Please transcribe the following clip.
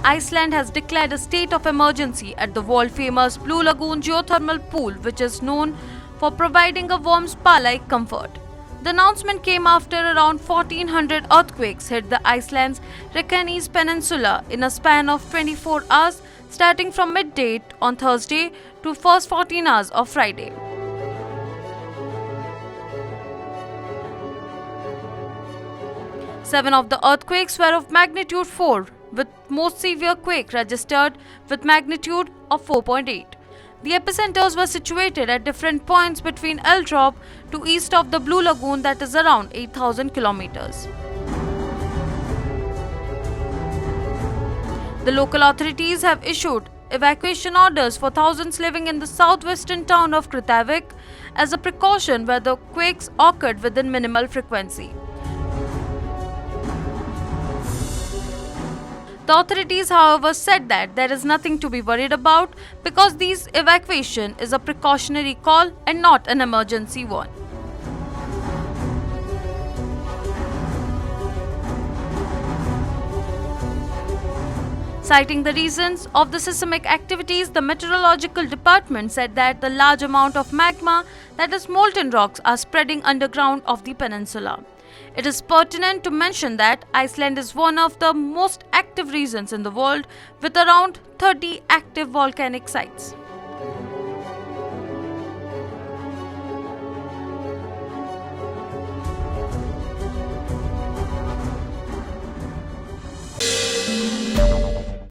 Iceland has declared a state of emergency at the world-famous Blue Lagoon geothermal pool, which is known for providing a warm spa-like comfort. The announcement came after around 1400 earthquakes hit the Iceland's Reykjanes Peninsula in a span of 24 hours, starting from midday on Thursday to first 14 hours of Friday. Seven of the earthquakes were of magnitude 4, with most severe quake registered with magnitude of 4.8. The epicenters were situated at different points between Eldrop to east of the Blue Lagoon, that is around 8,000 kilometers. The local authorities have issued evacuation orders for thousands living in the southwestern town of Kritavik as a precaution where the quakes occurred within minimal frequency. The authorities, however, said that there is nothing to be worried about because this evacuation is a precautionary call and not an emergency one. Citing the reasons of the seismic activities, the meteorological department said that the large amount of magma, that is molten rocks, are spreading underground of the peninsula. It is pertinent to mention that Iceland is one of the most active regions in the world with around 30 active volcanic sites.